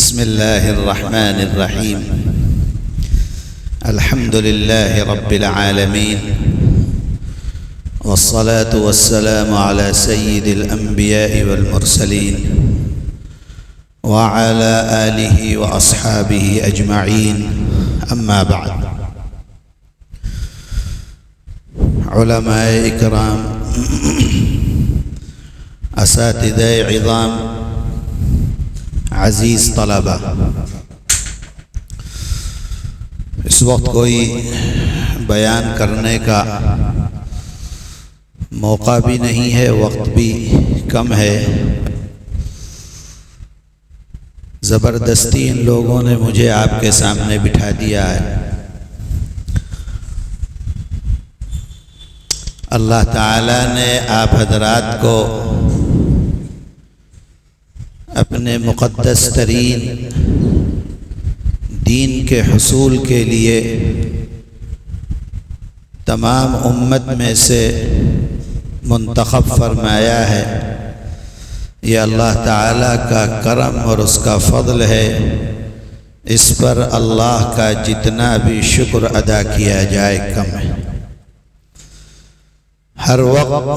بسم الله الرحمن الرحيم. الحمد لله رب العالمين، والصلاة والسلام على سيد الأنبياء والمرسلين وعلى آله وأصحابه أجمعين. أما بعد، علماء اکرام، اساتذہ عظام، عزیز طلبہ، اس وقت کوئی بیان کرنے کا موقع بھی نہیں ہے، وقت بھی کم ہے۔ زبردستی ان لوگوں نے مجھے آپ کے سامنے بٹھا دیا ہے۔ اللہ تعالیٰ نے آپ حضرات کو اپنے مقدس ترین دین کے حصول کے لیے تمام امت میں سے منتخب فرمایا ہے۔ یہ اللہ تعالیٰ کا کرم اور اس کا فضل ہے، اس پر اللہ کا جتنا بھی شکر ادا کیا جائے کم ہے۔ ہر وقت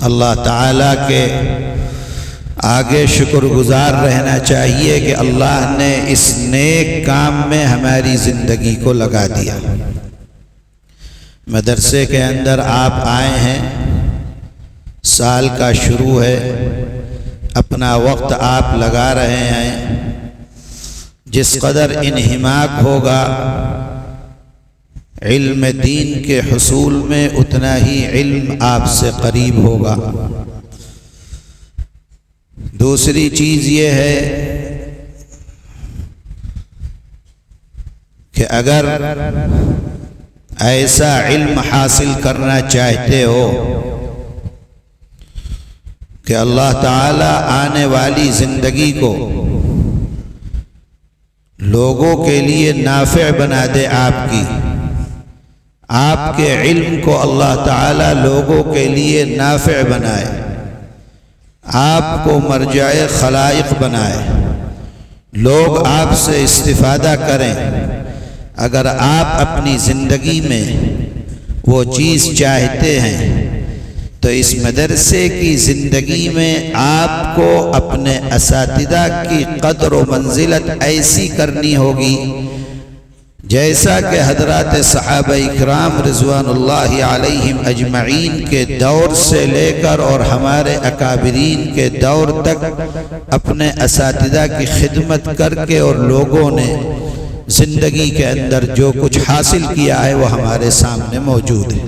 اللہ تعالیٰ کے آگے شکر گزار رہنا چاہیے کہ اللہ نے اس نیک کام میں ہماری زندگی کو لگا دیا۔ مدرسے کے اندر آپ آئے ہیں، سال کا شروع ہے، اپنا وقت آپ لگا رہے ہیں۔ جس قدر انہماک ہوگا علم دین کے حصول میں، اتنا ہی علم آپ سے قریب ہوگا۔ دوسری چیز یہ ہے کہ اگر ایسا علم حاصل کرنا چاہتے ہو کہ اللہ تعالیٰ آنے والی زندگی کو لوگوں کے لیے نافع بنا دے، آپ کے علم کو اللہ تعالیٰ لوگوں کے لیے نافع بنائے، آپ کو مرجع خلائق بنائے، لوگ آپ سے استفادہ کریں، اگر آپ اپنی زندگی میں وہ چیز چاہتے ہیں تو اس مدرسے کی زندگی میں آپ کو اپنے اساتذہ کی قدر و منزلت ایسی کرنی ہوگی جیسا کہ حضرات صحابہ اکرام رضوان اللہ علیہم اجمعین کے دور سے لے کر اور ہمارے اکابرین کے دور تک اپنے اساتذہ کی خدمت کر کے اور لوگوں نے زندگی کے اندر جو کچھ حاصل کیا ہے وہ ہمارے سامنے موجود ہے۔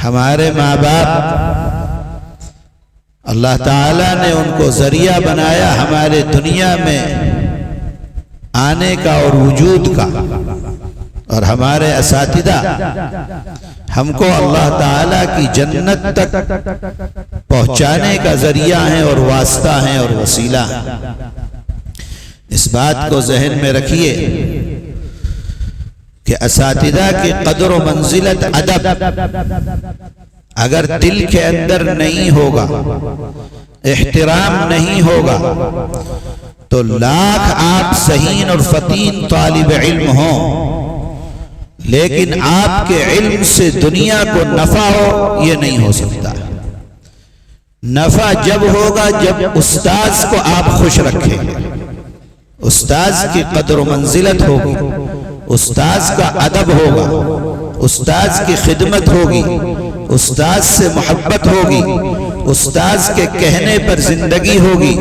ہمارے ماں باپ، اللہ تعالیٰ نے ان کو ذریعہ بنایا ہمارے دنیا میں آنے کا اور وجود کا، اور ہمارے اساتذہ ہم کو اللہ تعالیٰ کی جنت تک پہنچانے کا ذریعہ ہیں اور واسطہ ہیں اور وسیلہ ہیں۔ اس بات کو ذہن میں رکھیے کہ اساتذہ کی قدر و منزلت، ادب اگر دل کے اندر نہیں ہوگا، احترام نہیں ہوگا، تو لاکھ آپ صحیح اور فتین طالب علم ہوں، لیکن آپ کے علم سے دنیا کو نفع ہو، یہ نہیں ہو سکتا۔ نفع جب ہوگا جب استاذ کو آپ خوش رکھیں گے، استاذ کی قدر و منزلت ہوگی، استاذ کا ادب ہوگا، استاذ کی خدمت ہوگی، استاذ سے محبت ہوگی، استاذ کے کہنے پر زندگی ہوگی،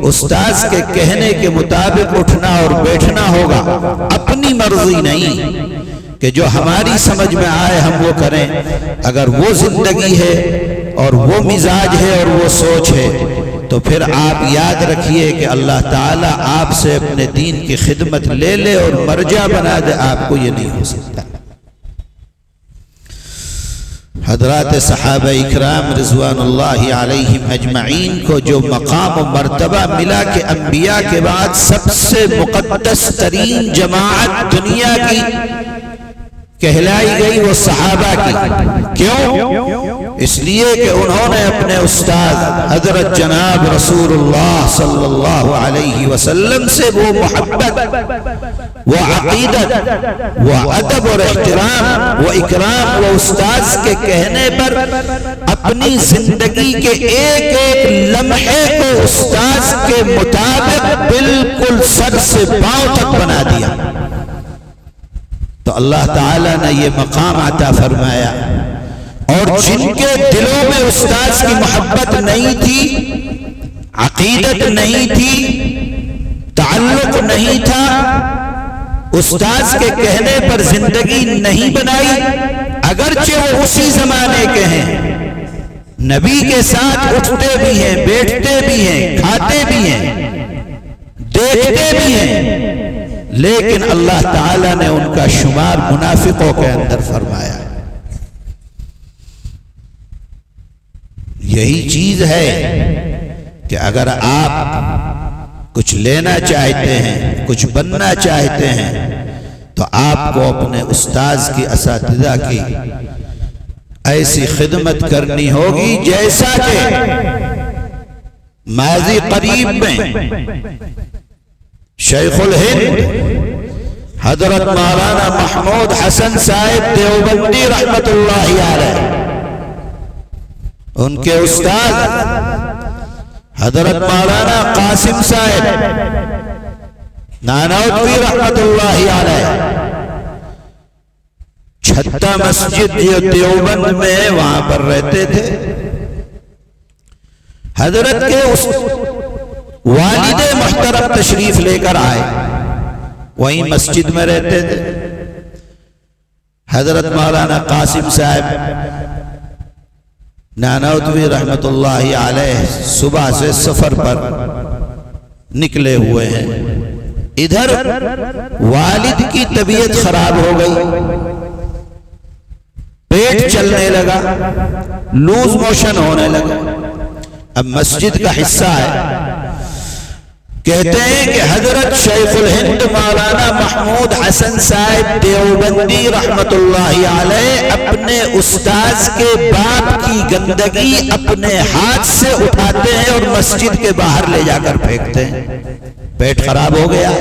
استاذ کے کہنے کے مطابق اٹھنا اور بیٹھنا ہوگا، اپنی مرضی نہیں کہ جو ہماری سمجھ میں آئے ہم وہ کریں۔ اگر وہ زندگی ہے اور وہ مزاج ہے اور وہ سوچ ہے تو پھر آپ یاد رکھیے کہ اللہ تعالیٰ آپ سے اپنے دین کی خدمت لے لے اور مرجع بنا دے، آپ کو یہ نہیں ہو سکتا۔ حضرات صحابہ اکرام رضوان اللہ علیہم اجمعین کو جو مقام و مرتبہ ملا کہ انبیاء کے بعد سب سے مقدس ترین جماعت دنیا کی کہلائی گئی وہ صحابہ کی۔ کیوں؟ اس لیے کہ انہوں نے اپنے استاد حضرت جناب رسول اللہ صلی اللہ علیہ وسلم سے وہ محبت، وہ عقیدت، وہ ادب اور احترام، وہ اکرام، وہ استاد کے کہنے پر اپنی زندگی کے ایک ایک لمحے کو استاد کے مطابق بالکل سر سے پاؤں تک بنا دیا۔ تو اللہ تعالیٰ نے یہ مقام عطا فرمایا، اور جن کے دلوں میں استاد کی محبت نہیں تھی، عقیدت نہیں تھی، تعلق نہیں تھا، استاد کے کہنے پر زندگی نہیں بنائی، اگرچہ وہ اسی زمانے کے ہیں، نبی کے ساتھ اٹھتے بھی ہیں، بیٹھتے بھی ہیں، کھاتے بھی ہیں، دیکھتے بھی ہیں، لیکن اللہ تعالیٰ نے ان کا شمار منافقوں کے اندر فرمایا۔ یہی چیز ہے کہ اگر آپ کچھ لینا چاہتے ہیں، کچھ بننا چاہتے ہیں، تو آپ کو اپنے استاذ کی، اساتذہ کی ایسی خدمت کرنی ہوگی جیسا کہ ماضی قریب میں شیخ الہند حضرت مولانا محمود حسن صاحب دیوبندی رحمت اللہ علیہ، ان کے استاد حضرت مولانا قاسم صاحب نانوتوی رحمت اللہ علیہ، چھتہ مسجد دیوبند میں وہاں پر رہتے تھے۔ حضرت کے والد محترم تشریف لے کر آئے، وہیں مسجد میں رہتے تھے۔ حضرت مولانا قاسم صاحب نانوتوی رحمت اللہ علیہ صبح سے سفر پر نکلے ہوئے ہیں، ادھر والد کی طبیعت خراب ہو گئی، پیٹ چلنے لگا، لوز موشن ہونے لگا۔ اب مسجد کا حصہ ہے، کہتے ہیں کہ حضرت شیخ الہند مولانا محمود حسن صاحب دیوبندی رحمت اللہ علیہ اپنے استاذ کے باپ کی گندگی اپنے ہاتھ سے اٹھاتے ہیں اور مسجد کے باہر لے جا کر پھینکتے ہیں۔ پیٹ خراب ہو گیا،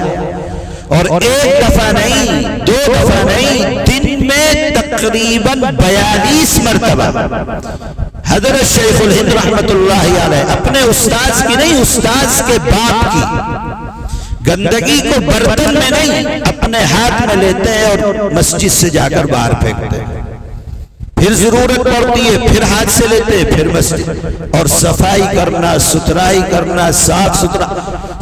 اور ایک دفعہ نہیں، دو دفعہ نہیں، دن میں تقریباً 42 مرتبہ حضرت شیخ الہند رحمت اللہ علیہ اپنے استاذ کی نہیں، استاذ کے باپ کی گندگی کو برتن میں نہیں، اپنے ہاتھ میں لیتے ہیں اور مسجد سے جا کر باہر پھینکتے ہیں۔ پھر ضرورت پڑتی ہے، پھر ہاتھ سے لیتے ہیں، پھر مسجد، اور صفائی کرنا، ستھرائی کرنا، صاف ستھرا۔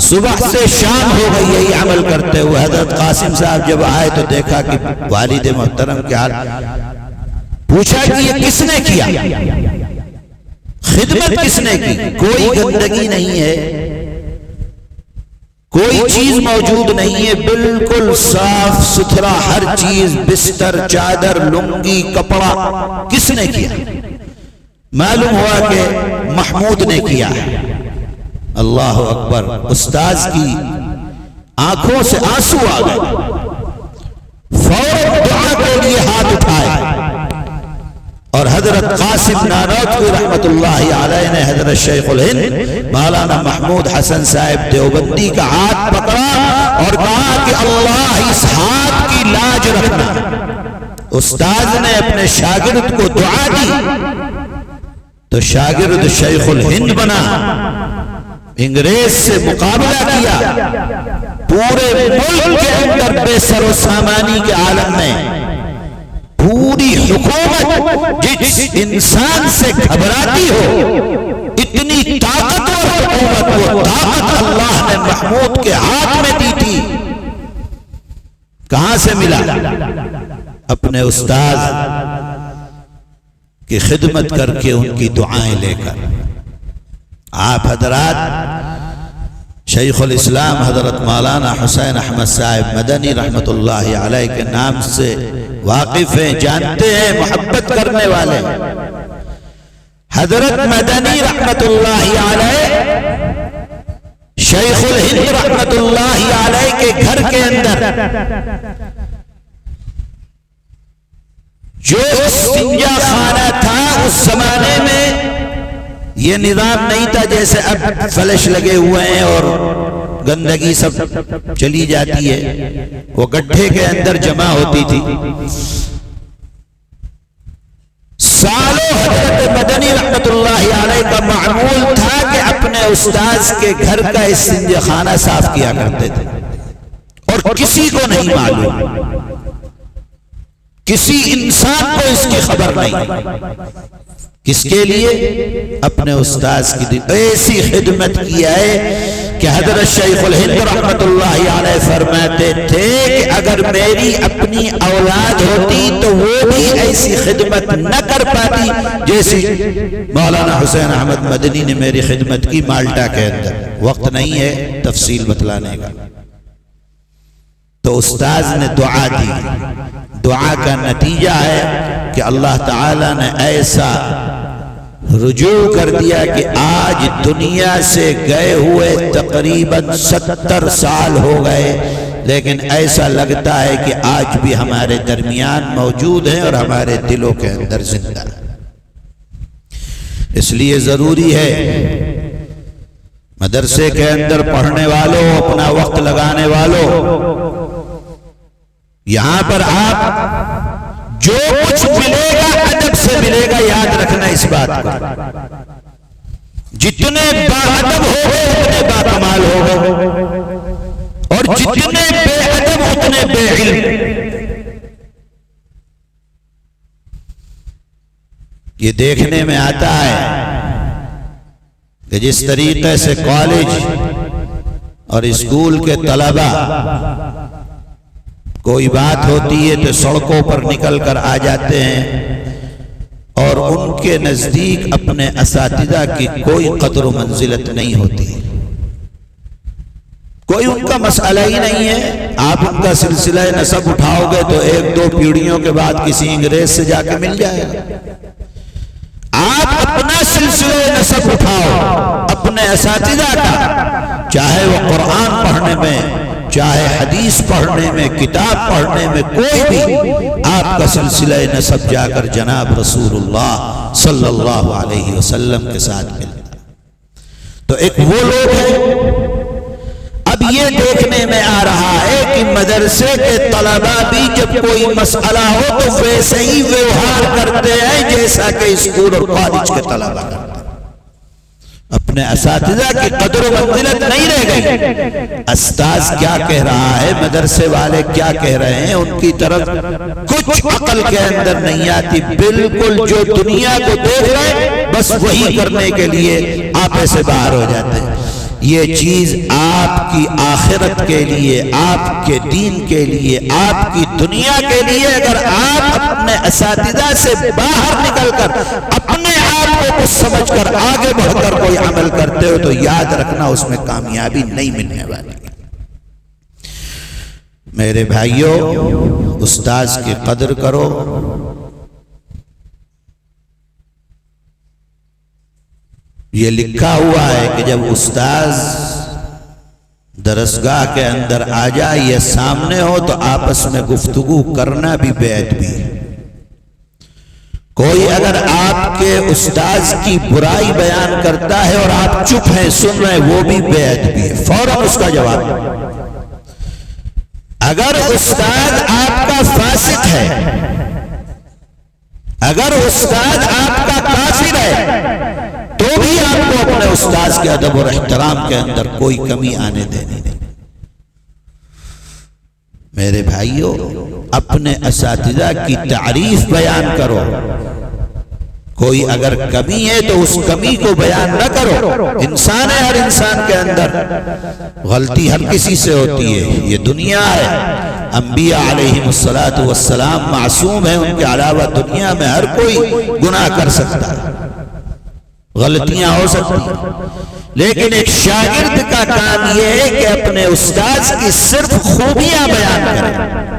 صبح سے شام ہو گئی یہی عمل کرتے ہوئے۔ حضرت قاسم صاحب جب آئے تو دیکھا کہ والد محترم کے حال، پوچھا کہ یہ کس نے کیا، خدمت کس نے کی؟ کوئی گندگی نہیں ہے، کوئی چیز موجود نہیں ہے، بالکل صاف ستھرا ہر چیز، بستر، چادر، لنگی، کپڑا۔ کس نے کیا؟ معلوم ہوا کہ محمود نے کیا ہے۔ اللہ اکبر! استاذ کی آنکھوں سے آنسو آ گئے، فوراً دعا کے لیے ہاتھ اٹھائے، اور حضرت قاسم نانوتوی رحمت اللہ علیہ نے حضرت شیخ الہند مولانا محمود حسن صاحب دیوبندی کا ہاتھ پکڑا اور کہا کہ اللہ اس ہاتھ کی لاج رکھنا۔ استاذ نے اپنے شاگرد کو دعا دی تو شاگرد شیخ الہند بنا، انگریز سے مقابلہ کیا، پورے ملک کے اندر بے سر و سامانی کے عالم میں پوری حکومت جس انسان سے گھبراتی ہو، اتنی طاقتور حکومت، وہ طاقت اللہ نے محمود کے ہاتھ میں دی تھی۔ کہاں سے ملا؟ اپنے استاذ کی خدمت کر کے، ان کی دعائیں لے کر۔ آپ حضرات شیخ الاسلام حضرت مولانا حسین احمد صاحب مدنی رحمت اللہ علیہ کے نام سے واقف ہیں، جانتے ہیں، محبت کرنے والے۔ حضرت مدنی رحمت اللہ علیہ شیخ الہند رحمت اللہ علیہ کے گھر کے اندر جو استنجا خانہ تھا اس زمانے میں یہ نظام نہیں تھا جیسے اب فلش لگے ہوئے ہیں اور گندگی سب چلی جاتی ہے، وہ گڈھے کے اندر جمع ہوتی تھی۔ سالوں حضرت مدنی رحمت اللہ علیہ کا معمول تھا کہ اپنے استاذ کے گھر کا استنجا خانہ صاف کیا کرتے تھے، اور کسی کو نہیں معلوم، کسی انسان کو اس کی خبر نہیں۔ کس کے لیے؟ اپنے استاذ کی ایسی خدمت کیا ہے کہ حضرت شیخ الہند رحمت اللہ علیہ فرماتے تھے کہ اگر میری اپنی اولاد ہوتی تو وہ بھی ایسی خدمت نہ کر پاتی جیسی مولانا حسین احمد مدنی نے میری خدمت کی مالٹا کے اندر۔ وقت نہیں ہے تفصیل بتلانے کا، تو استاذ نے دعا دی، دعا کا نتیجہ ہے کہ اللہ تعالیٰ نے ایسا رجوع کر دیا کہ آج دنیا سے گئے ہوئے تقریباً 70 سال ہو گئے، لیکن ایسا لگتا ہے کہ آج بھی ہمارے درمیان موجود ہیں اور ہمارے دلوں کے اندر زندہ ہیں۔ اس لیے ضروری ہے مدرسے کے اندر پڑھنے والوں، اپنا وقت لگانے والوں، یہاں پر آپ جو کچھ ملے گا ادب سے ملے گا، یاد رکھنا اس بات کو۔ جتنے باادب ہوگے اتنے باکمال ہوگے، اور جتنے بے ادب اتنے بے علم۔ یہ دیکھنے میں آتا ہے کہ جس طریقے سے کالج اور اسکول کے طلبہ کوئی بات ہوتی ہے تو سڑکوں پر نکل کر آ جاتے ہیں، اور ان کے نزدیک اپنے اساتذہ کی کوئی قدر و منزلت نہیں ہوتی، کوئی ان کا مسئلہ ہی نہیں ہے۔ آپ ان کا سلسلہ نسب اٹھاؤ گے تو 1-2 پیڑھیوں کے بعد کسی انگریز سے جا کے مل جائے گا۔ آپ اپنا سلسلہ نسب اٹھاؤ اپنے اساتذہ کا، چاہے وہ قرآن پڑھنے میں، چاہے حدیث پڑھنے میں، کتاب پڑھنے میں، کوئی بھی آپ کا سلسلہ نسب جا کر جناب رسول اللہ صلی اللہ علیہ وسلم کے ساتھ ملتا۔ تو ایک وہ لوگ ہیں، اب یہ دیکھنے میں آ رہا ہے کہ مدرسے کے طلباء بھی جب کوئی مسئلہ ہو تو ویسے ہی ویوہار کرتے ہیں جیسا کہ اسکول اور کالج کے طلباء کرتے ہیں۔ اپنے اساتذہ کی قدر و منزلت نہیں رہ گئی۔ استاذ کیا کہہ رہا ہے، مدرسے والے کیا کہہ رہے ہیں، ان کی طرف کچھ عقل کے اندر نہیں آتی، بالکل جو دنیا کو دیکھ رہے بس وہی کرنے کے لیے آپے سے باہر ہو جاتے ہیں۔ یہ چیز آپ کی آخرت کے لیے، آپ کے دین کے لیے، آپ کی دنیا کے لیے، اگر آپ اپنے اساتذہ سے باہر نکل کر اپنے آپ کو کچھ سمجھ کر آگے بڑھ کر کوئی عمل کرتے ہو تو یاد رکھنا اس میں کامیابی نہیں ملنے والی۔ میرے بھائیوں، استاذ کی قدر کرو۔ یہ لکھا ہوا ہے کہ جب استاذ درسگاہ کے اندر آ جائے یا سامنے ہو تو آپس میں گفتگو کرنا بھی بے ادبی ہے۔ کوئی اگر آپ کے استاذ کی برائی بیان کرتا ہے اور آپ چپ ہیں، سن رہے ہیں، وہ بھی بے ادبی ہے، فوراً اس کا جواب۔ اگر استاد آپ کا فاسق ہے، اگر استاد آپ کا کافر ہے، تو بھی آپ کو اپنے استاذ کے ادب اور احترام کے اندر کوئی کمی آنے دینی نہیں۔ میرے بھائیوں، اپنے اساتذہ کی تعریف بیان کرو۔ کوئی اگر کمی ہے تو اس کمی کو بیان نہ کرو۔ انسان ہے، ہر انسان کے اندر غلطی ہر کسی سے ہوتی ہے، یہ دنیا ہے۔ انبیاء علیہم السلام معصوم ہیں، ان کے علاوہ دنیا میں ہر کوئی گناہ کر سکتا ہے، غلطیاں ہو سکتی ہیں، لیکن ایک شاگرد کا کام یہ ہے کہ اپنے استاذ کی صرف خوبیاں بیان کرے،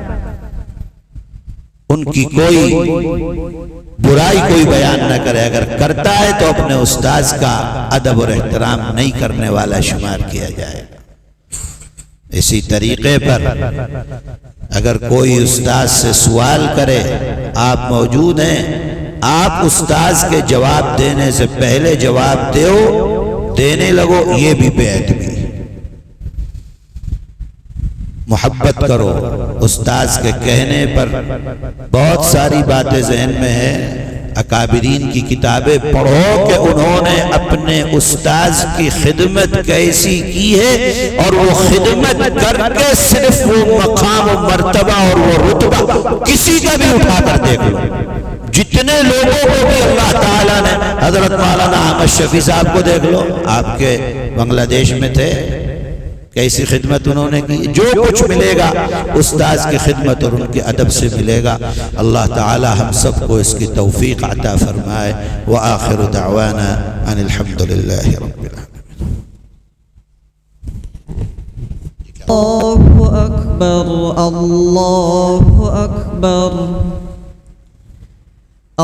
ان کی کوئی برائی کوئی بیان نہ کرے۔ اگر کرتا ہے تو اپنے استاذ کا ادب اور احترام نہیں کرنے والا شمار کیا جائے۔ اسی طریقے پر اگر کوئی استاذ سے سوال کرے، آپ موجود ہیں، آپ استاذ کے جواب دینے سے پہلے جواب دینے لگو، یہ بھی بے ادبی۔ محبت کرو، استاذ کے کہنے پر بہت ساری باتیں ذہن میں ہیں، اکابرین کی کتابیں پڑھو کہ انہوں نے اپنے استاذ کی خدمت کیسی کی ہے، اور وہ خدمت کر کے صرف وہ مقام و مرتبہ اور وہ رتبہ کسی کا بھی اٹھا کر دیکھ لو، جتنے لوگوں کو بھی اللہ تعالیٰ نے، حضرت مولانا احمد شفیع صاحب کو دیکھ لو، آپ کے بنگلہ دیش میں تھے، کیسی خدمت انہوں نے کی۔ جو کچھ ملے گا استاذ کی خدمت اور ان کے ادب سے ملے گا۔ اللہ تعالی ہم سب کو اس کی توفیق عطا فرمائے۔ وآخر دعوانا ان الحمدللہ رب العالمین۔ اللہ اکبر، اللہ اکبر،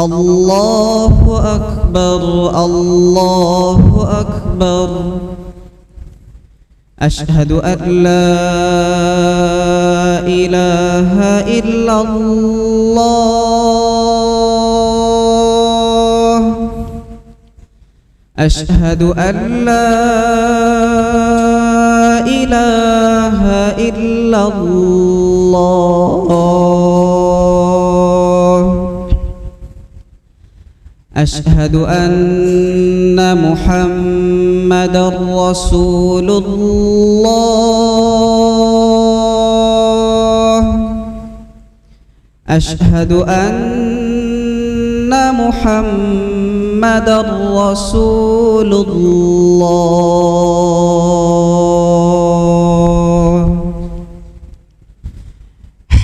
اللہ اکبر، اللہ اکبر۔ اشہد ان لا الہ الا اللہ، اشہد ان لا الہ الا اللہ، اشہد ان محمد رسول اللہ، اشہد ان محمد رسول اللہ۔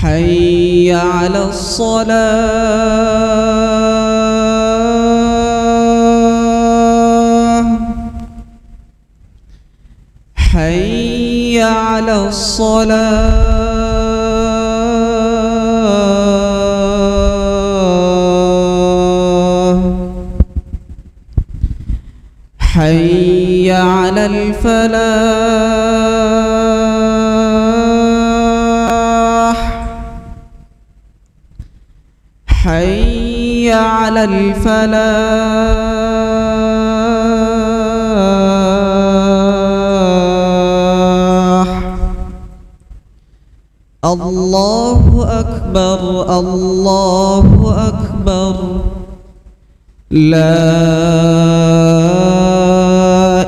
حی علی الصلاة، حي على الصلاة، حي على الفلاح، حي على الفلاح، اللہ اکبر، اللہ اکبر، لا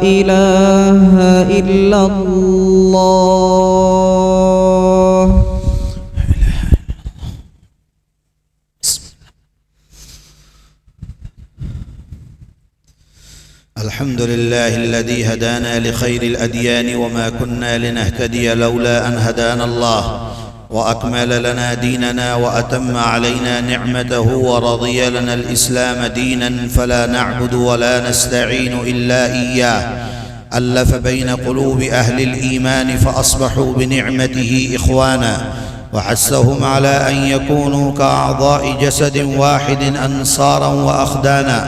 الہ الا اللہ۔ الحمد لله الذي هدانا لخير الأديان وما كنا لنهتدي لولا أن هدانا الله، وأكمل لنا ديننا وأتم علينا نعمته ورضي لنا الإسلام دينا، فلا نعبد ولا نستعين إلا إياه. ألف بين قلوب أهل الإيمان فأصبحوا بنعمته إخوانا، وحثهم على أن يكونوا كأعضاء جسد واحد أنصارا وأخدانا.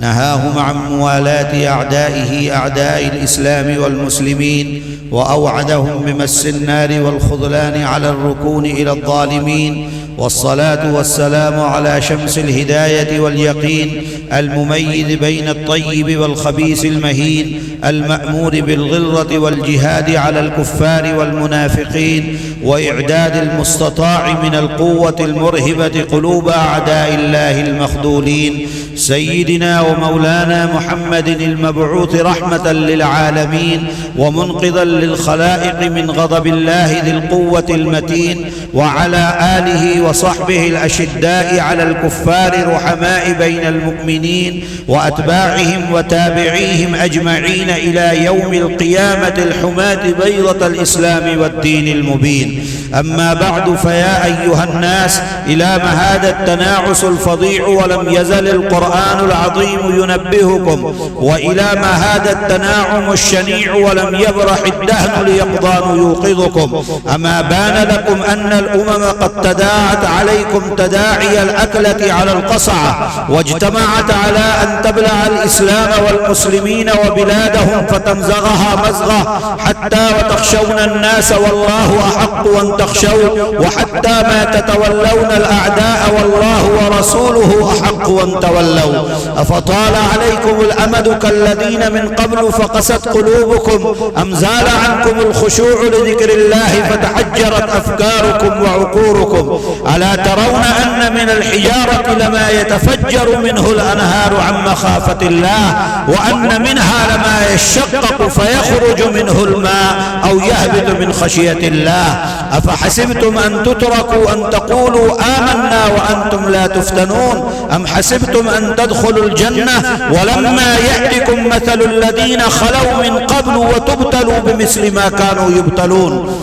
نهاهم عن موالاة أعدائه أعداء الإسلام والمسلمين، وأوعدهم بمس النار والخذلان على الركون إلى الظالمين. والصلاة والسلام على شمس الهداية واليقين، المميز بين الطيب والخبيث المهين، المأمور بالغلظة والجهاد على الكفار والمنافقين، وإعداد المستطاع من القوة المرهبة قلوب أعداء الله المخذولين، سيدنا ومولانا محمد المبعوث رحمة للعالمين ومنقذا للخلائق من غضب الله ذي القوة المتين، وعلى آله وصحبه الأشداء على الكفار رحماء بين المؤمنين، وأتباعهم وتابعيهم أجمعين إلى يوم القيامة الحماة بيضة الإسلام والدين المبين. أما بعد، فيا أيها الناس، إلى ما هذا التناعس الفظيع ولم يزل القرآن العظيم ينبهكم، وإلى ما هذا التناعم الشنيع ولم يبرح الدهن ليقضان يوقظكم. أما بان لكم أن الأمم قد تداعت عليكم تداعي الأكلة على القصعة، واجتمعت على أن تبلع الإسلام والمسلمين وبلادهم فتمزغها مزغة، حتى وتخشون الناس والله أحق أن تخشون وحتى ما تتولون الأعداء والله ورسوله أحق أن تولوا أفطال عليكم الأمد كالذين من قبل فقست قلوبكم أم زال عنكم الخشوع لذكر الله فتحجرت أفكاركم وعقوركم ألا ترون أن من الحجارة لما يتفجر منه الأنهار عن مخافة الله وأن منها لما يشقق فيخرج منه الماء أو يهبط من خشية الله أفحسبتم أن تتركوا أن تقولوا آمنا وأنتم لا تفتنون أم حسبتم أن تدخلوا الجنة ولما يأتكم مثل الذين خلوا من قبل وتبتلوا بمثل ما كانوا يبتلون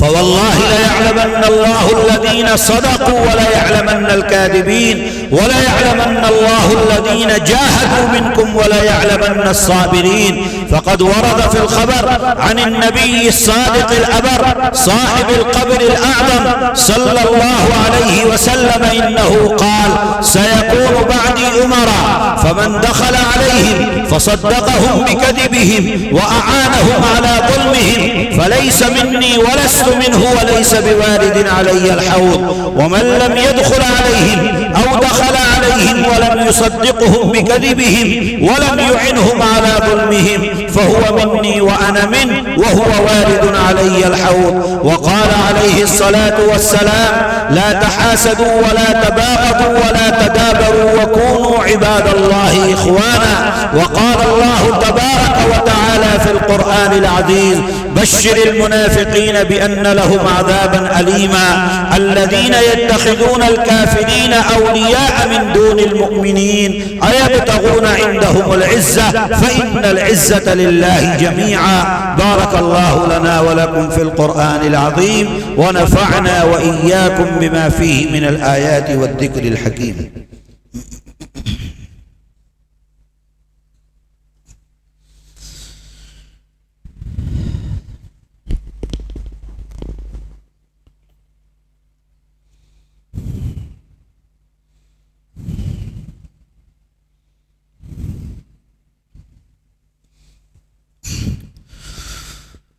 فوالله ليعلمن الله الذين صدقوا وليعلمن الكاذبين وليعلمن الله الذين جاهدوا منكم وليعلمن الصابرين فقد ورد في الخبر عن النبي الصادق الأبر صاحب القبر الأعظم صلى الله عليه وسلم إنه قال سيكون بعدي أمراء فمن دخل عليهم فصدقهم بكذبهم وأعانهم على ظلمهم فليس مني ولست منه وليس بوارد علي الحوض ومن لم يدخل عليهم أو دخل عليهم ولم يصدقهم بكذبهم ولم يعنهم على ظلمهم فهو مني وأنا منه وهو وارد علي الحوض وقال عليه الصلاة والسلام لا تحاسدوا ولا تباغضوا ولا تدابروا وكونوا عباد الله إخوانا وقال الله تبارك وتعالى في القرآن العزيز بشر المنافقين بأن لهم عذابا أليما الذين يتخذون الكافرين أولياء من دون المؤمنين أيبتغون عندهم العزة فإن العزة لله جميعا بارك الله لنا ولكم في القرآن العظيم ونفعنا وإياكم بما فيه من الآيات والذكر الحكيم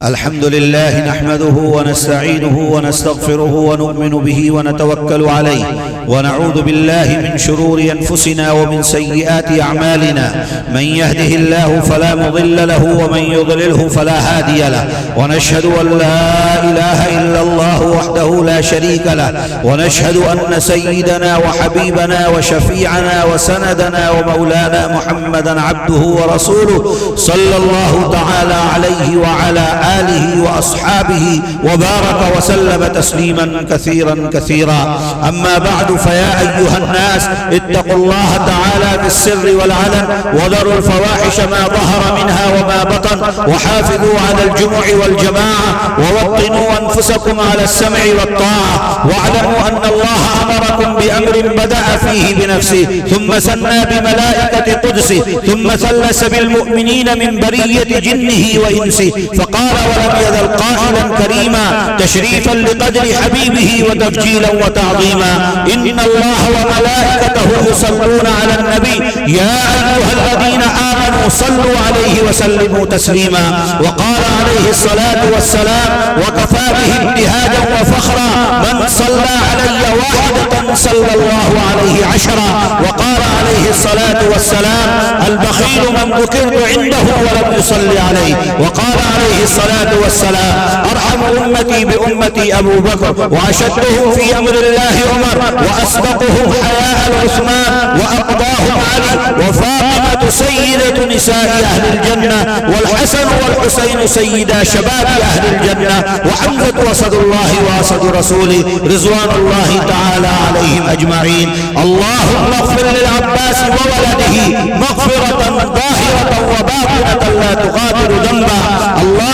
الحمد لله نحمده ونستعينه ونستغفره ونؤمن به ونتوكل عليه ونعوذ بالله من شرور أنفسنا ومن سيئات أعمالنا من يهده الله فلا مضل له ومن يضلله فلا هادي له ونشهد أن لا إله إلا الله وحده لا شريك له ونشهد أن سيدنا وحبيبنا وشفيعنا وسندنا ومولانا محمدا عبده ورسوله صلى الله تعالى عليه وعلى آله وأصحابه وبارك وسلم تسليما كثيرا كثيرا أما بعد فيا أيها الناس اتقوا الله تعالى في السر والعلن وذروا الفواحش ما ظهر منها وما بطن وحافظوا على الجمع والجماعة ووطنوا أنفسكم على السمع والطاعة واعلموا أن الله أمركم بأمر بدأ فيه بنفسه ثم سنى بملائكة قدسه ثم ثلث بالمؤمنين من برية جنه وإنسه فقال ولم يزل قائلا كريما تشريفا لقدر حبيبه وتبجيلا وتعظيما إن الله وملائكته يصلون على النبي يا أيها الذين آمنوا صلوا عليه وسلموا تسليما وقال عليه الصلاة والسلام وكفى به ابتهاجا وفخرا من صلى علي واحدة صلى الله عليه عشرا وقال عليه الصلاة والسلام البخيل من ذكرت عنده ولم يصلي عليه وقال عليه الصلاة والسلام أرحم أمتي بأمتي أبو بكر وأشدهم في أمر الله عمر وأسبقهم حياء عثمان وأقضاهم علي وفاطمة سيدة نساء أهل الجنة والحسن والحسين سيدا شباب أهل الجنة وحمزة وسد الله واسد رسوله رضوان الله تعالى عليهم أجمعين اللهم اغفر للعباس وولده مغفرة ظاهرة وباطنة لا تغادر ذنبا الله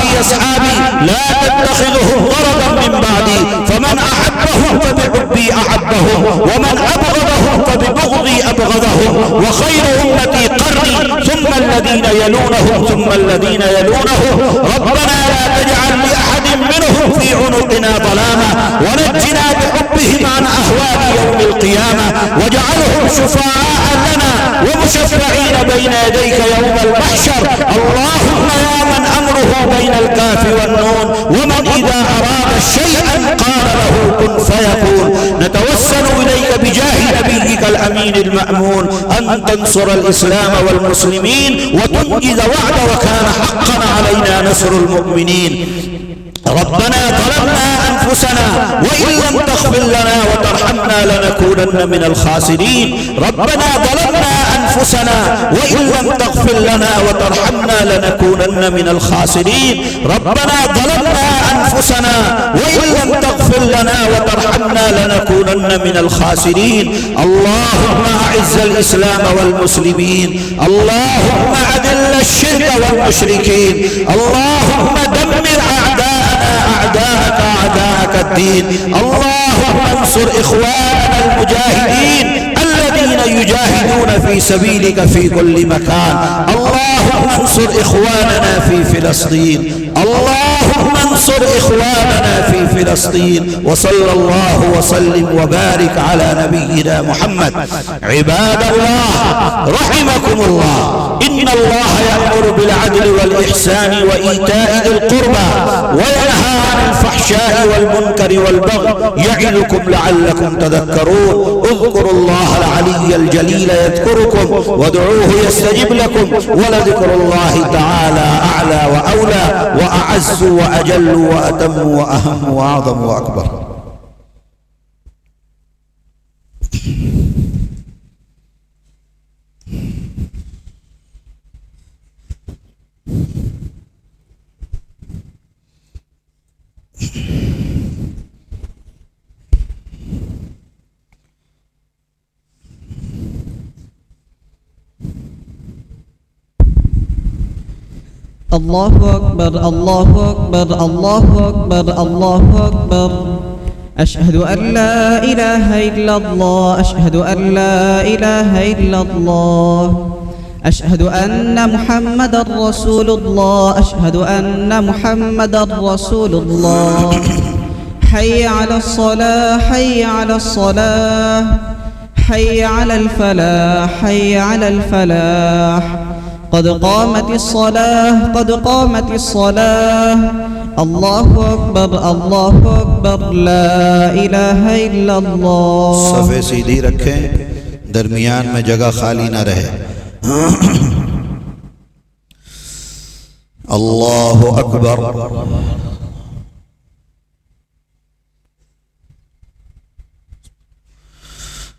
في أصحابي لا تتخذهم غرضا من بعدي فمن أحبهم فبحبي أحبهم ومن أبغضهم فببغضي أبغضهم وخير أمتي قرني ثم الذين يلونهم ثم الذين يلونهم ربنا لا تجعل لأحد منهم في عنقنا ظلاما ونجنا بحبهم عن أهوال يوم القيامة واجعلهم شفعاء لنا ومشفعين بين يديك يوم المحشر اللهم يا من أمره بين الكاف والنون ومن إذا أراد المأمون أن تنصر الإسلام والمسلمين وتنجز وعد وكان حقا علينا نصر المؤمنين. ربنا ظلمنا أنفسنا وإن لم تغفر لنا وترحمنا لنكونن من الخاسرين. ربنا ظلمنا أنفسنا وإن لم تغفر لنا وترحمنا لنكونن من الخاسرين. ربنا ظلمنا أنفسنا وإن لم تغفر لنا وترحمنا لنكونن من الخاسرين. اللهم أعز الإسلام والمسلمين. اللهم أذل الشرك والمشركين. اللهم دمر أعداءك الدين. اللهم انصر إخواننا المجاهدين الذين يجاهدون في سبيلك في كل مكان. اللهم انصر إخواننا في فلسطين. اللهم انصر إخواننا في فلسطين. وصلى الله وسلم وبارك على نبينا محمد. عباد الله رحمكم الله، إن الله يأمر بالعدل والإحسان وإيتاء ذي القربى وينهى عن الفحشاء والمنكر والبغي يعظكم لعلكم تذكرون. اذكروا الله العلي الجليل يذكركم وادعوه يستجب لكم ولذكر الله تعالى أعلى وأولى وأعز وأجل وأتم وأهم وأعظم وأكبر. الله أكبر الله أكبر الله أكبر الله أكبر. أشهد أن لا إله إلا الله أشهد أن لا إله إلا الله أشهد أن محمد رسول الله أشهد أن محمد رسول الله. حي على الصلاة حي على الصلاة حي على الفلاح حي على الفلاح. قد قامت الصلاة قد قامت الصلاة. الله أكبر الله أكبر لا إله إلا الله. صفے سیدھی رکھیں، درمیان میں جگہ خالی نہ رہے. اللہ اکبر.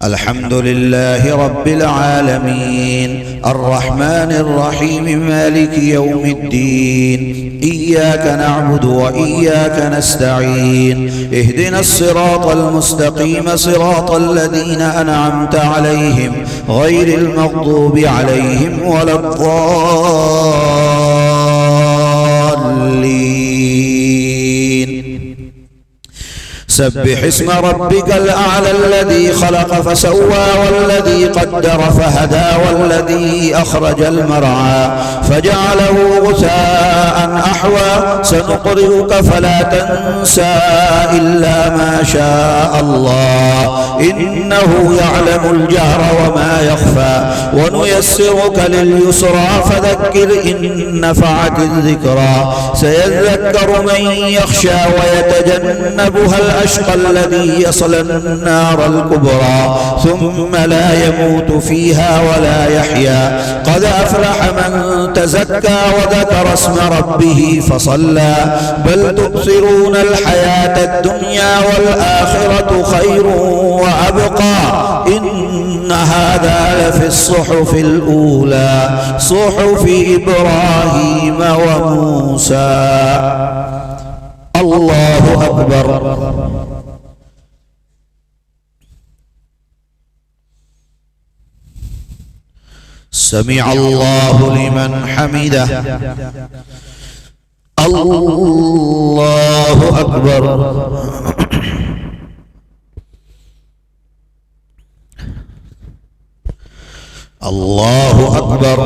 الحمد لله رب العالمين الرحمن الرحيم مالك يوم الدين. إياك نعبد وإياك نستعين. اهدنا الصراط المستقيم صراط الذين أنعمت عليهم غير المغضوب عليهم ولا الضالين. سبح اسم ربك الأعلى الذي خلق فسوى والذي قدر فهدى والذي أخرج المرعى فجعله غثاء أحوى. سنقرئك فلا تنسى إلا ما شاء الله إنه يعلم الجهر وما يخفى. ونيسرك لليسرى فذكر إن نفعت الذكرى. سيذكر من يخشى ويتجنبها الأشقى الذي يصلى النار الكبرى ثم لا يموت فيها ولا يحيا. قد أفلح من تزكى وذكر اسم ربه فصلى. بل تؤثرون الحياة الدنيا والآخرة خير وأبقى. إن هذا لفي الصحف الأولى صحف إبراهيم وموسى. الله أكبر. سمع الله لمن حمده. الله أكبر. الله أكبر.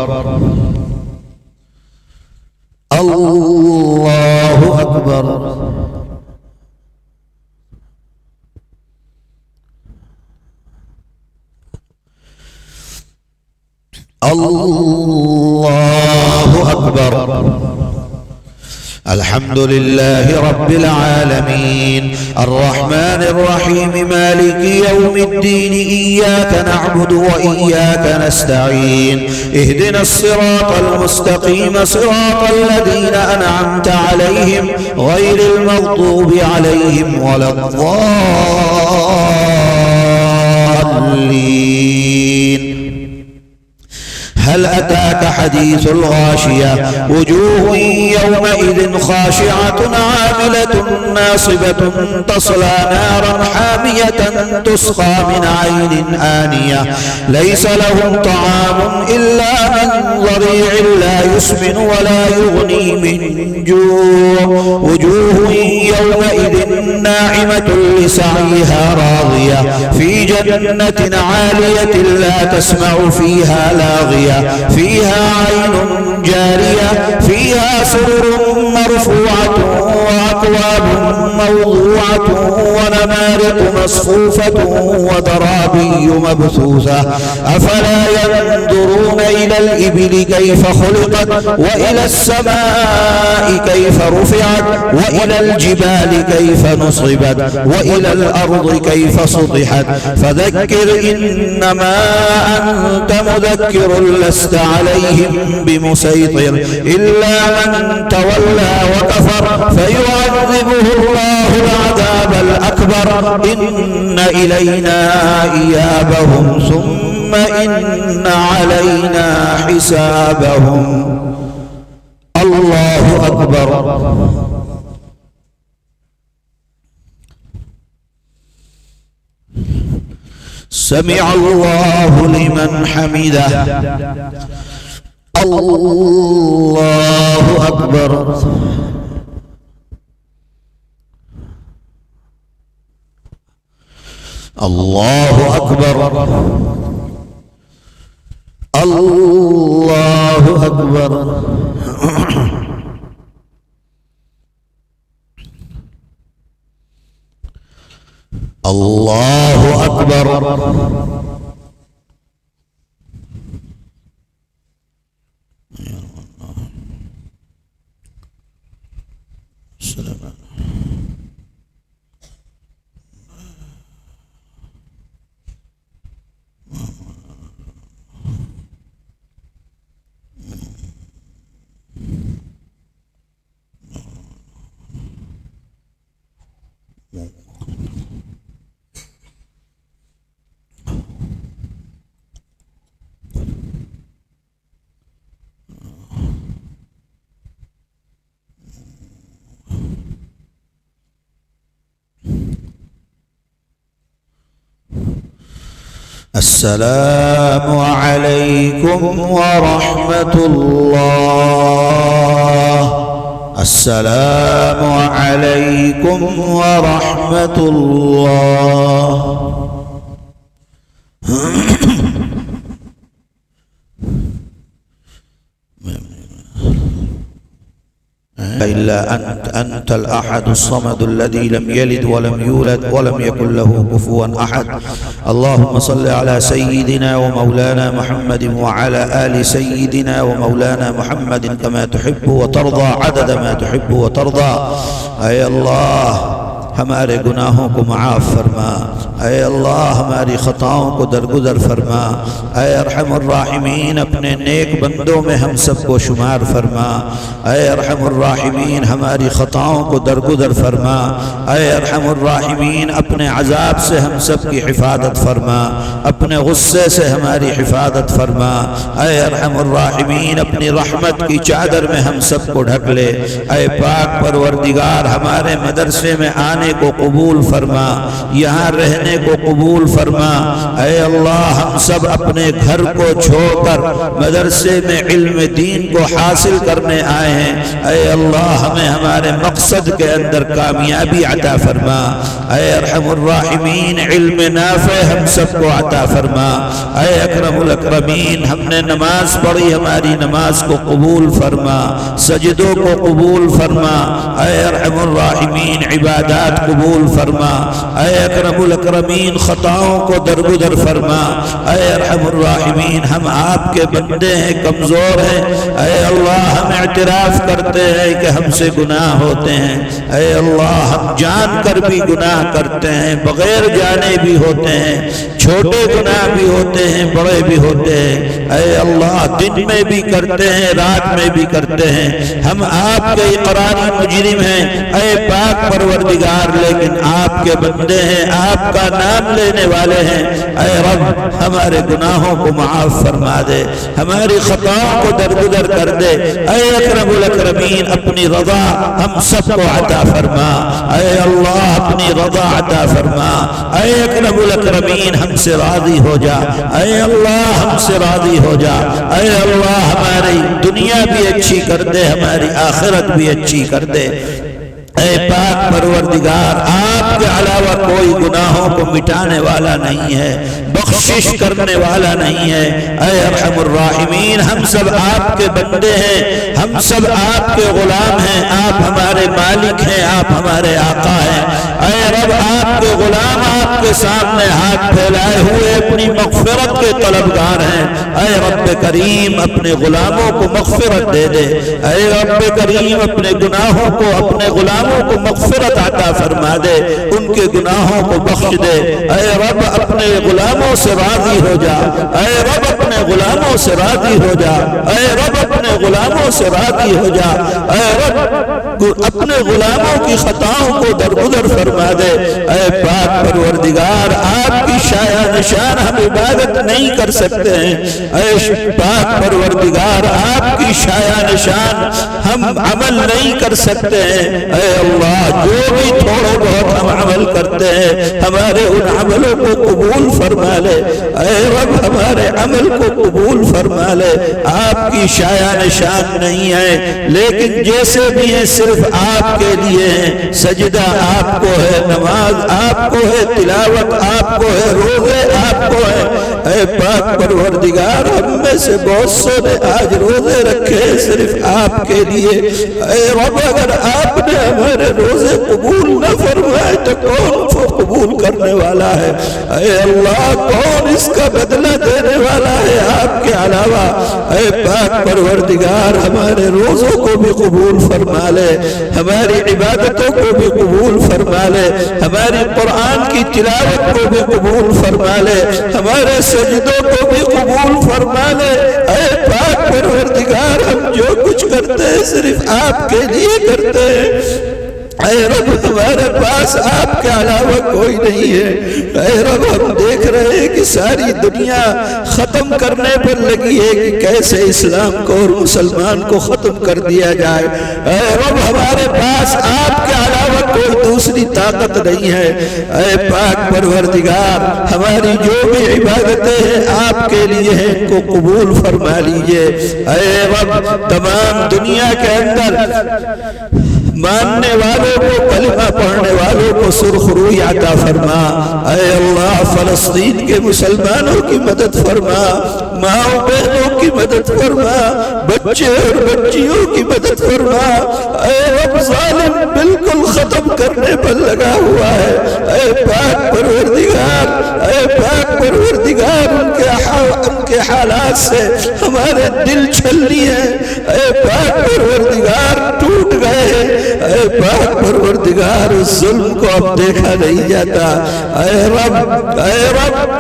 الله أكبر. الله أكبر. الحمد لله رب العالمين الرحمن الرحيم مالك يوم الدين إياك نعبد وإياك نستعين اهدنا الصراط المستقيم صراط الذين أنعمت عليهم غير المغضوب عليهم ولا الضالين. هل أتاك حديث الغاشية وجوه يومئذ خاشعة عاملة ناصبة تصلى نارا حامية تسقى من عين آنية ليس لهم طعام إلا من ضريع لا يسمن ولا يغني من جوع وجوه يومئذ ناعمة لسعيها راضية في جنة عالية لا تسمع فيها لاغية فيها عين جارية فيها سرر مرفوعة وأكواب موضوعة ونمارق مصفوفة وزرابي مبثوثة أفلا ينظرون إلى الإبل كيف خلقت وإلى السماء كيف رفعت وإلى الجبال كيف نصبت وإلى الأرض كيف سطحت فذكر إنما أنت مذكر لست عليهم بمسيطر إلا من تولى وكفر فيعذبه الله العذاب الأكبر إن إلينا إيابهم ثم إن علينا حسابهم. الله أكبر. سمع الله لمن حمده. الله أكبر. الله أكبر. الله أكبر. الله أكبر. السلام عليكم ورحمة الله. السلام عليكم ورحمة الله. إلا أنت الأحد الصمد الذي لم يلد ولم يولد ولم يكن له كفوا أحد. اللهم صل على سيدنا ومولانا محمد وعلى آل سيدنا ومولانا محمد كما تحب وترضى عدد ما تحب وترضى. اے اللہ ہمارے گناہوں کو معاف فرما. اے اللہ ہماری خطاؤں کو درگزر فرما. اے ارحم الراحمین اپنے نیک بندوں میں ہم سب کو شمار فرما. اے ارحم الراحمین ہماری خطاؤں کو درگزر فرما. اے ارحم الراحمین اپنے عذاب سے ہم سب کی حفاظت فرما. اپنے غصے سے ہماری حفاظت فرما. اے ارحم الراحمین اپنی رحمت کی چادر میں ہم سب کو ڈھک لے. اے پاک پروردگار ہمارے مدرسے میں آنے کو قبول فرما. یہاں رہنے کو قبول فرما. اے اللہ ہم سب اپنے گھر کو چھوڑ کر مدرسے میں علم دین کو حاصل کرنے آئے ہیں. اے اللہ ہمیں ہمارے مقصد کے اندر کامیابی عطا فرما. اے ارحم الراحمین علم نافع ہم سب کو عطا فرما. اے اکرم الاکرمین ہم نے نماز پڑھی ہماری نماز کو قبول فرما. سجدوں کو قبول فرما. اے ارحم الراحمین عبادات درجات قبول فرما، اے اکرم الاکرمین خطاؤں کو درگزر فرما، اے ارحم الراحمین ہم آپ کے بندے ہیں، کمزور ہیں، اے اللہ ہم اعتراف کرتے ہیں کہ ہم سے گناہ ہوتے ہیں، اے اللہ ہم جان کر بھی گناہ کرتے ہیں، بغیر جانے بھی ہوتے ہیں، چھوٹے گناہ بھی ہوتے ہیں، بڑے بھی ہوتے ہیں، اے اللہ دن میں بھی کرتے ہیں، رات میں بھی کرتے ہیں، ہم آپ کے اقراری مجرم ہیں، اے پاک پروردگار لیکن آپ کے بندے ہیں، آپ کا نام لینے والے ہیں، اے رب ہمارے گناہوں کو معاف فرما دے، ہماری خطاؤں کو درگزر کر دے، اے اکرم الاکرمین اپنی رضا ہم سب کو عطا فرما، اے اللہ اپنی رضا عطا فرما، اے اکرم الاکرمین ہم سے راضی ہو جا، اے اللہ ہم سے راضی ہو جا، اے اللہ ہماری دنیا بھی اچھی کر دے، ہماری آخرت بھی اچھی کر دے، اے پاک پروردگار آپ کے علاوہ کوئی گناہوں کو مٹانے والا نہیں ہے، بخشش کرنے والا نہیں ہے، اے ارحم الراحمین ہم سب آپ کے بندے ہیں، ہم سب آپ کے غلام ہیں، آپ ہمارے مالک ہیں، آپ ہمارے آقا ہیں، اے رب آپ کے غلام آپ کے سامنے ہاتھ پھیلائے ہوئے اپنی مغفرت کے طلبگار ہیں، اے رب کریم اپنے غلاموں کو مغفرت دے دے، اے رب کریم اپنے گناہوں کو اپنے غلاموں کو مغفرت عطا فرما دے، ان کے گناہوں کو بخش دے، اے رب اپنے غلاموں سے راضی ہو جا، اے رب اپنے غلاموں سے راضی ہو جا، اے رب اپنے غلاموں سے راضی ہو جا، اے رب اپنے غلاموں کی خطاؤں کو درگزر فرما دے، اے پاک پروردگار آپ کی شایع نشان ہم عبادت نہیں کر سکتے ہیں، اے پاک پروردگار آپ کی شایع نشان ہم عمل نہیں کر سکتے ہیں، اے اللہ جو بھی تھوڑا بہت ہم عمل کرتے ہیں ہمارے ان عملوں کو قبول فرما لے، اے رب ہمارے عمل کو قبول فرما لے، آپ کی شایع نشان نہیں ہے لیکن جیسے بھی ہیں صرف آپ کے لیے ہیں، سجدہ آپ کو ہے، نماز آپ کو ہے، تلاوت آپ کو ہے، روزے آپ کو ہے، اے پاک پروردگار ہم میں سے بہت سے نے آج روزے رکھے صرف آپ کے لیے، اے رب اگر آپ نے ہمارے روزے قبول نہ فرمائے تو کون کو قبول کرنے والا ہے، اے اللہ کون اس کا بدلہ دینے والا ہے آپ کے علاوہ، اے پاک پروردگار ہمارے روزوں کو بھی قبول فرما لے، ہماری عبادتوں کو بھی قبول فرما لے، ہماری قرآن کی تلاوت کو بھی قبول فرما لے، ہمارے سجدوں کو بھی قبول فرما لے، اے پاک پروردگار ہم جو کچھ کرتے ہیں صرف آپ کے لیے کرتے ہیں، اے رب ہمارے پاس آپ کے علاوہ کوئی نہیں ہے، اے رب ہم دیکھ رہے ہیں کہ ساری دنیا ختم کرنے پر لگی ہے کہ کیسے اسلام کو اور مسلمان کو ختم کر دیا جائے، اے رب ہمارے پاس آپ کے علاوہ کوئی دوسری طاقت نہیں ہے، اے پاک پروردگار ہماری جو بھی عبادتیں ہیں آپ کے لیے ہیں ان کو قبول فرما لیجئے، اے رب تمام دنیا کے اندر ماننے والوں کو کلمہ پڑھنے والوں کو سرخ روئی عطا فرما، اے اللہ فلسطین کے مسلمانوں کی مدد فرما، ماں بہنوں کی مدد فرما، بچے اور بچیوں کی مدد فرما، اے رب ظالم بالکل ختم کرنے پر لگا ہوا ہے، اے پاک پروردگار، اے پاک پروردگار ان کے حالات سے ہمارے دل چھلنی ہے، اے پاک پروردگار ٹوٹ گئے ہیں، اے پاک پروردگار اس ظلم کو اب دیکھا نہیں جاتا، اے رب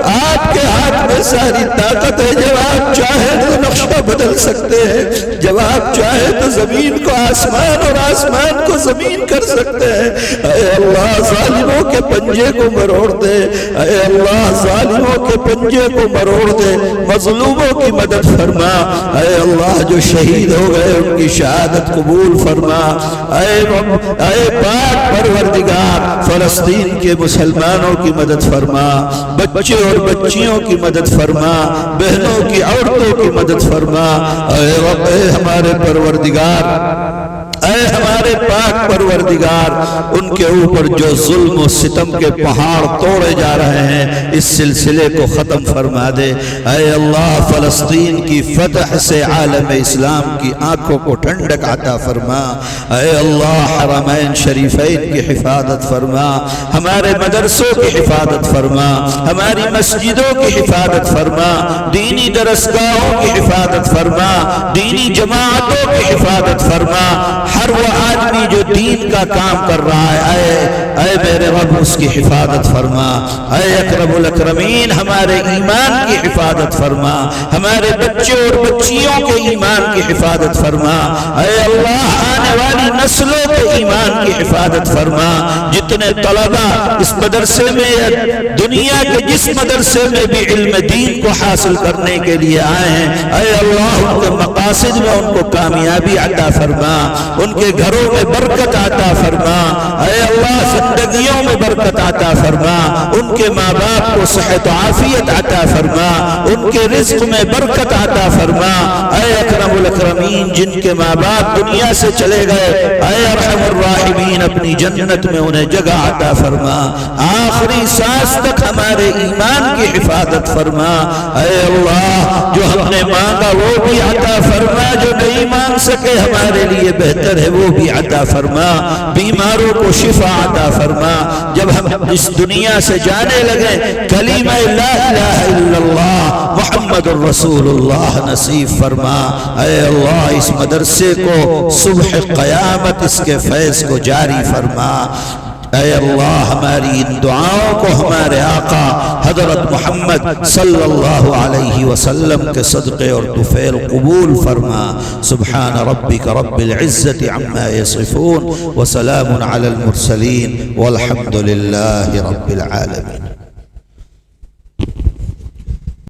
آپ کے ہاتھ میں ساری طاقت ہے، جب آپ چاہیں تو نقشہ بدل سکتے ہیں، جب آپ چاہیں تو زمین کو آسمان اور آسمان کو زمین کر سکتے ہیں، اے اللہ ظالموں کے پنجے کو مروڑ دے، اے اللہ ظالموں کے پنجے کو مروڑ دے، مظلوموں کی مدد فرما، اے اللہ جو شہید ہو گئے ان کی شہادت قبول فرما، اے پاک پروردگار فلسطین کے مسلمانوں کی مدد فرما، بچے اور بچیوں کی مدد فرما، بہنوں کی عورتوں کی مدد فرما، اے رب اے ہمارے پروردگار، اے ہمارے پاک پروردگار ان کے اوپر جو ظلم و ستم کے پہاڑ توڑے جا رہے ہیں اس سلسلے کو ختم فرما دے۔ اے اللہ فلسطین کی فتح سے عالم اسلام کی آنکھوں کو ٹھنڈک عطا فرما۔ اے اللہ حرمین شریفین کی حفاظت فرما، ہمارے مدرسوں کی حفاظت فرما، ہماری مسجدوں کی حفاظت فرما، دینی درسگاہوں کی حفاظت فرما، دینی جماعتوں کی حفاظت فرما۔ ہر وہ آدمی جو دین کا کام کر رہا ہے اے میرے رب اس کی حفاظت فرما۔ اے اکرم الاکرمین ہمارے ایمان کی حفاظت فرما، ہمارے بچوں اور بچیوں کے ایمان کی حفاظت فرما۔ اے اللہ آنے والی نسلوں کے ایمان کی حفاظت فرما۔ جتنے طلبہ اس مدرسے میں یا دنیا کے جس مدرسے میں بھی علم دین کو حاصل کرنے کے لیے آئے ہیں اے اللہ ان کے مقاصد میں ان کو کامیابی عطا فرما، ان کے گھروں میں برکت عطا فرما۔ اے اللہ زندگیوں میں برکت عطا فرما، ان کے ماں باپ کو صحت و عافیت عطا فرما، ان کے رزق میں برکت عطا فرما۔ اے اکرم الاکرمین جن کے ماں باپ دنیا سے چلے گئے اے ارحم الراحمین اپنی جنت میں انہیں جگہ عطا فرما، آخری سانس تک ہمارے ایمان کی حفاظت فرما۔ اے اللہ جو ہم نے مانگا وہ بھی عطا فرما، جو نہیں مانگ سکے ہمارے لیے بہتر ہے وہ بھی عطا فرما، بیماروں کو شفا عطا فرما۔ جب ہم اس دنیا سے جانے لگے کلمہ لا الہ الا اللہ محمد الرسول اللہ نصیب فرما۔ اے اللہ اس مدرسے کو صبح قیامت اس کے فیض کو جاری فرما۔ اے اللہ ہماری ان دعاؤں کو ہمارے آقا حضرت محمد صلی اللہ علیہ وسلم کے صدقے اور طفیل قبول فرما۔ سبحان ربک رب العزت عما یصفون وسلام علی المرسلین والحمد للہ رب العالمین۔